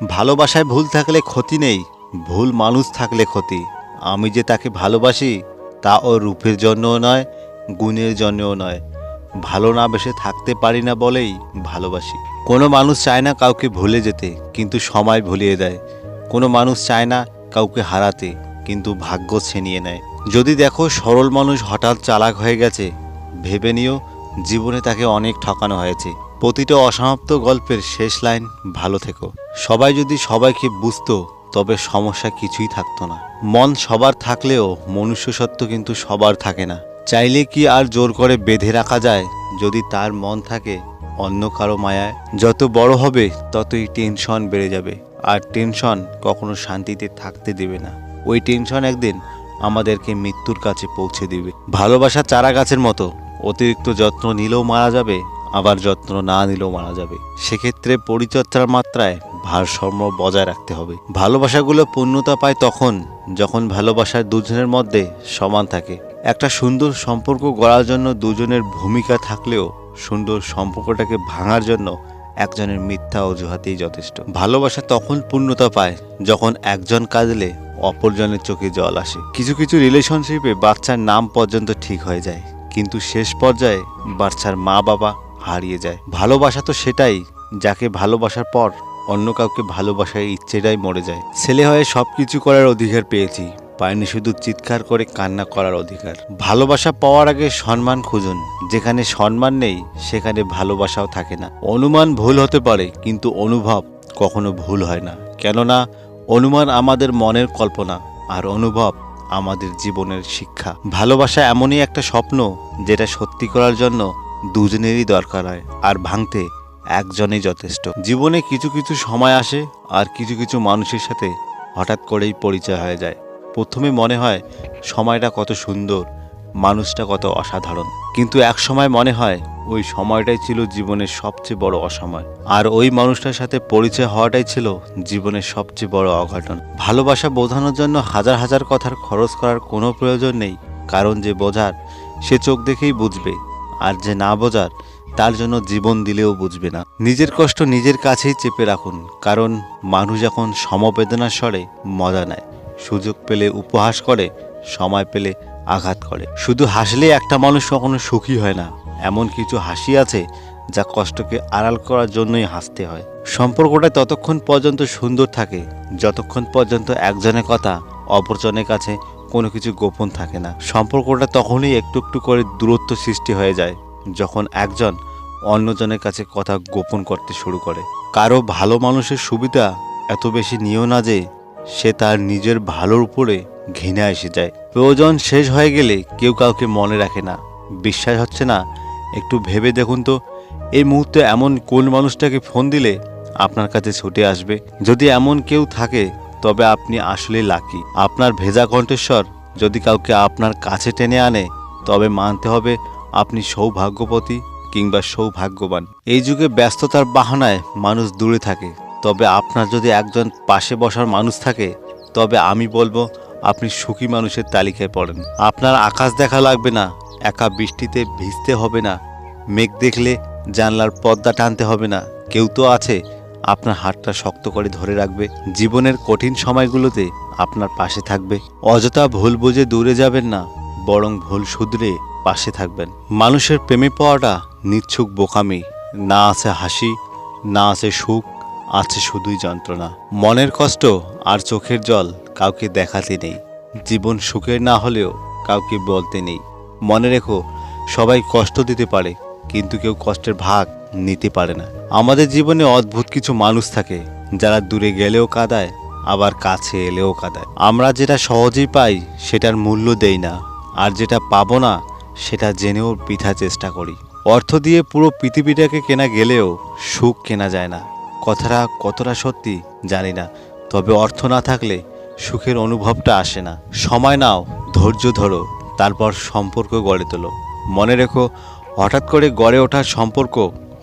ভালোবাসায় ভুল থাকলে ক্ষতি নেই, ভুল মানুষ থাকলে ক্ষতি। আমি যে তাকে ভালোবাসি তা ওর রূপের জন্যও নয়, গুণের জন্যও নয়। ভালো না বেসে থাকতে পারি না বলেই ভালোবাসি। কোনো মানুষ চায় না কাউকে ভুলে যেতে, কিন্তু সময় ভুলিয়ে দেয়। কোনো মানুষ চায় না কাউকে হারাতে, কিন্তু ভাগ্য ছিনিয়ে নেয়। যদি দেখো সরল মানুষ হঠাৎ চালাক হয়ে গেছে, ভেবে নিও জীবনে তাকে অনেক ঠকানো হয়েছে। প্রতিটা অসমাপ্ত গল্পের শেষ লাইন ভালো থেকো। সবাই যদি সবাইকে বুঝতো তবে সমস্যা কিছুই থাকতো না। মন সবার থাকলেও মনুষ্যসত্ব কিন্তু সবার থাকে না। চাইলে কি আর জোর করে বেঁধে রাখা যায়? যদি তার মন থাকে অন্য কারো মায়ায়, যত বড় হবে ততই টেনশন বেড়ে যাবে। আর টেনশন কখনো শান্তিতে থাকতে দেবে না। ওই টেনশন একদিন আমাদেরকে মৃত্যুর কাছে পৌঁছে দিবে। ভালোবাসা চারা গাছের মতো, অতিরিক্ত যত্ন নিলেও মারা যাবে, আবার যত্ন না নিলেও মারা যাবে। সেক্ষেত্রে পরিচর্যার মাত্রায় ভারসাম্য বজায় রাখতে হবে। ভালোবাসাগুলো পূর্ণতা পায় তখন যখন ভালোবাসার দুজনের মধ্যে সমান থাকে। একটা সুন্দর সম্পর্ক গড়ার জন্য দুজনের ভূমিকা থাকলেও সুন্দর সম্পর্কটাকে ভাঙার জন্য একজনের মিথ্যা অজুহাতেই যথেষ্ট। ভালোবাসা তখন পূর্ণতা পায় যখন একজন কাঁদলে অপরজনের চোখে জল আসে। কিছু কিছু রিলেশনশিপে বাচ্চার নাম পর্যন্ত ঠিক হয়ে যায়, কিন্তু শেষ পর্যায়ে বাচ্চার মা বাবা হারিয়ে যায়। ভালোবাসা তো সেটাই, যাকে ভালোবাসার পর অন্য কাউকে ভালোবাসার ইচ্ছেটাই মরে যায়। ছেলে হয়ে সব কিছু করার অধিকার পেয়েছি, পাইনি শুধু চিৎকার করে কান্না করার অধিকার। ভালোবাসা পাওয়ার আগে সম্মান খুঁজুন। যেখানে সম্মান নেই সেখানে ভালোবাসাও থাকে না। অনুমান ভুল হতে পারে, কিন্তু অনুভব কখনো ভুল হয় না। কেননা অনুমান আমাদের মনের কল্পনা, আর অনুভব আমাদের জীবনের শিক্ষা। ভালোবাসা এমনই একটা স্বপ্ন যেটা সত্যি করার জন্য দুজনেরই দরকার হয়, আর ভাঙতে একজনই যথেষ্ট। জীবনে কিছু কিছু সময় আসে আর কিছু কিছু মানুষের সাথে হঠাৎ করেই পরিচয় হয়ে যায়। প্রথমে মনে হয় সময়টা কত সুন্দর, মানুষটা কত অসাধারণ, কিন্তু এক সময় মনে হয় ওই সময়টাই ছিল জীবনের সবচেয়ে বড় অসময়। আর ওই মানুষটার সাথে পরিচয় হওয়াটাই ছিল জীবনের সবচেয়ে বড় অঘটন। ভালোবাসা বোঝানোর জন্য হাজার হাজার কথার খরচ করার কোনো প্রয়োজন নেই, কারণ যে বোঝার সে চোখ দেখেই বুঝবে, আর যে না বোঝার তার জন্য জীবন দিলেও বুঝবে না। নিজের কষ্ট নিজের কাছেই চেপে রাখুন, কারণ মানুষ যখন সমবেদনার স্বরে মজা নেয়, সুযোগ পেলে উপহাস করে, সময় পেলে আঘাত করে। শুধু হাসলে একটা মানুষ কখনো সুখী হয় না। এমন কিছু হাসি আছে যা কষ্টকে আড়াল করার জন্যই হাসতে হয়। সম্পর্কটা ততক্ষণ পর্যন্ত সুন্দর থাকে যতক্ষণ পর্যন্ত একজনের কথা অপরজনের কাছে কোনো কিছু গোপন থাকে না। সম্পর্কটা তখনই একটু একটু করে দূরত্ব সৃষ্টি হয়ে যায় যখন একজন অন্যজনের কাছে কথা গোপন করতে শুরু করে। কারো ভালো মানুষের সুবিধা এত বেশি নিও না যে সে তার নিজের ভালোর উপরে ঘৃণা এসে যায়। প্রয়োজন শেষ হয়ে গেলে কেউ কাউকে মনে রাখে না। বিশ্বাস হচ্ছে না? একটু ভেবে দেখুন তো, এই মুহূর্তে এমন কোন মানুষটাকে ফোন দিলে আপনার কাছে ছুটে আসবে? যদি এমন কেউ থাকে তবে আপনি আসলে লাকি। আপনার ভেজা কণ্ঠস্বর যদি কাউকে আপনার কাছে টেনে আনে তবে মানতে হবে আপনি সৌভাগ্যবতী কিংবা সৌভাগ্যবান। এই যুগে ব্যস্ততার বাহানায় মানুষ দূরে থাকে, তবে আপনার যদি একজন পাশে বসার মানুষ থাকে তবে আমি বলবো আপনি সুখী মানুষের তালিকায় পড়েন। আপনার আকাশ দেখা লাগবে না, একা বৃষ্টিতে ভিজতে হবে না, মেঘ দেখলে জানলার পর্দা টানতে হবে না। কেউ তো আছে আপনার হাতটা শক্ত করে ধরে রাখবে, জীবনের কঠিন সময়গুলোতে আপনার পাশে থাকবে। অযথা ভুল বুঝে দূরে যাবেন না, বরং ভুল শুধরে পাশে থাকবেন। মানুষের প্রেমে পাওয়াটা নিচ্ছুক বোকামি। না আছে হাসি, না আছে সুখ, আছে শুধুই যন্ত্রণা। মনের কষ্ট আর চোখের জল কাউকে দেখাতে নেই। জীবন সুখের না হলেও কাউকে বলতে নেই। মনে রেখো, সবাই কষ্ট দিতে পারে, কিন্তু কেউ কষ্টের ভাগ নিতে পারে না। আমাদের জীবনে অদ্ভুত কিছু মানুষ থাকে যারা দূরে গেলেও কাঁদায়, আবার কাছে এলেও কাঁদায়। আমরা যেটা সহজেই পাই সেটার মূল্য দেই না, আর যেটা পাবো না সেটা জেনেও বৃথা চেষ্টা করি। অর্থ দিয়ে পুরো পৃথিবীটাকে কেনা গেলেও সুখ কেনা যায় না। কথাটা কতটা সত্যি জানি না, তবে অর্থ না থাকলে সুখের অনুভবটা আসে না। সময় নাও, ধৈর্য ধরো, তারপর সম্পর্ক গড়ে তোলো। মনে রেখো, হঠাৎ করে গড়ে ওঠার সম্পর্ক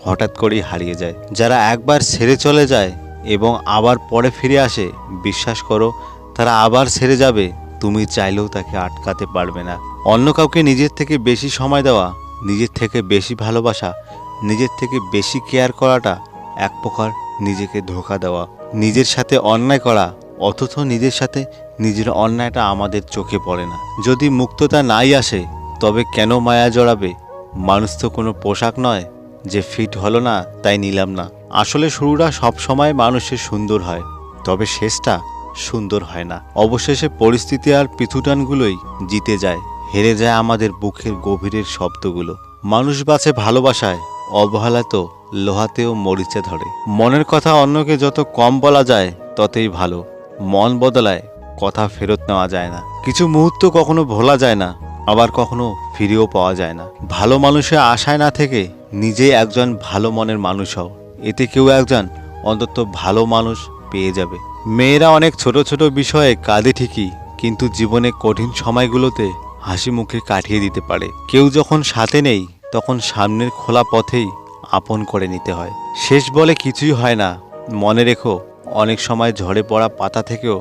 হঠাৎ করেই হারিয়ে যায়। যারা একবার ছেড়ে চলে যায় এবং আবার পরে ফিরে আসে, বিশ্বাস করো তারা আবার ছেড়ে যাবে, তুমি চাইলেও তাকে আটকাতে পারবে না। অন্য কাউকে নিজের থেকে বেশি সময় দেওয়া, নিজের থেকে বেশি ভালোবাসা, নিজের থেকে বেশি কেয়ার করাটা এক প্রকার নিজেকে ধোঁকা দেওয়া। নিজের সাথে অন্যায় করা, অথচ নিজের সাথে নিজের অন্যায়টা আমাদের চোখে পড়ে না। যদি মুক্ততা নাই আসে তবে কেন মায়া জড়াবে? মানুষ তো কোনো পোশাক নয় যে ফিট হলো না তাই নিলাম না। আসলে শুরুটা সবসময় মানুষের সুন্দর হয়, তবে শেষটা সুন্দর হয় না। অবশেষে পরিস্থিতি আর পিছুটানগুলোই জিতে যায়, হেরে যায় আমাদের বুকের গভীরের শব্দগুলো। মানুষ বাঁচে ভালোবাসায়, অবহেলা তো লোহাতেও মরিচা ধরে। মনের কথা অন্যকে যত কম বলা যায় ততই ভালো। মন বদলায়, কথা ফেরত নেওয়া যায় না। কিছু মুহূর্ত কখনো ভোলা যায় না, আবার কখনো ফিরেও পাওয়া যায় না। ভালো মানুষের আশায় না থেকে নিজেই একজন ভালো মনের মানুষ হও, এতে কেউ একজন অন্তত ভালো মানুষ পেয়ে যাবে। মেয়েরা অনেক ছোট ছোট বিষয়ে কাঁদে ঠিকই, কিন্তু জীবনে কঠিন সময়গুলোতে হাসি মুখে কাটিয়ে দিতে পারে। কেউ যখন সাথে নেই তখন সামনের খোলা পথেই আপন করে নিতে হয়। শেষ বলে কিছুই হয় না, মনে রেখো অনেক সময় ঝরে পড়া পাতা থেকেও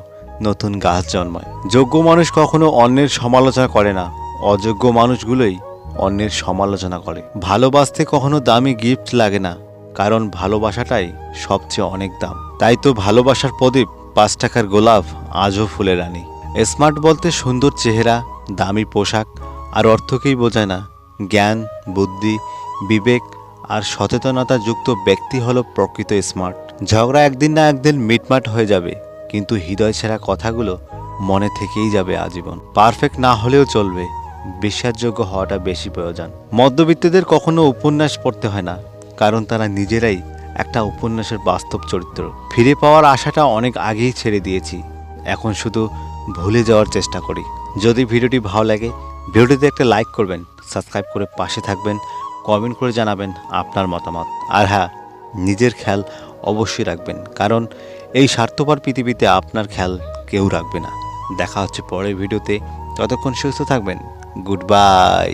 নতুন গাছ জন্মায়। যোগ্য মানুষ কখনো অন্যের সমালোচনা করে না, অযোগ্য মানুষগুলোই অন্যের সমালোচনা করে। ভালোবাসতে কখনো দামি গিফট লাগে না, কারণ ভালোবাসাটাই সবচেয়ে অনেক দাম। তাই তো ভালোবাসার প্রদীপ 5 টাকার গোলাপ আজও ফুলে রানী। স্মার্ট বলতে সুন্দর চেহারা, দামি পোশাক আর অর্থকেই বোঝায় না। জ্ঞান, বুদ্ধি, বিবেক আর সচেতনতা যুক্ত ব্যক্তি হলো প্রকৃত স্মার্ট। ঝগড়া একদিন না একদিন মিটমাট হয়ে যাবে, কিন্তু হৃদয় ছেঁড়া কথাগুলো মনে থেকেই যাবে আজীবন। পারফেক্ট না হলেও চলবে, বিশ্বাসযোগ্য হওয়াটা বেশি প্রয়োজন। মধ্যবিত্তদের কখনো উপন্যাস পড়তে হয় না, কারণ তারা নিজেরাই একটা উপন্যাসের বাস্তব চরিত্র। ফিরে পাওয়ার আশাটা অনেক আগেই ছেড়ে দিয়েছি, এখন শুধু ভুলে যাওয়ার চেষ্টা করি। যদি ভিডিওটি ভালো লাগে ভিডিওটিতে একটা লাইক করবেন, সাবস্ক্রাইব করে পাশে থাকবেন, কমেন্ট করে জানাবেন আপনার মতামত। আর হ্যাঁ, নিজের খেয়াল অবশ্যই রাখবেন, কারণ এই স্বার্থপর পৃথিবীতে আপনার খেয়াল কেউ রাখবে না। দেখা হচ্ছে পরের ভিডিওতে, ততক্ষণ সুস্থ থাকবেন। Good bye.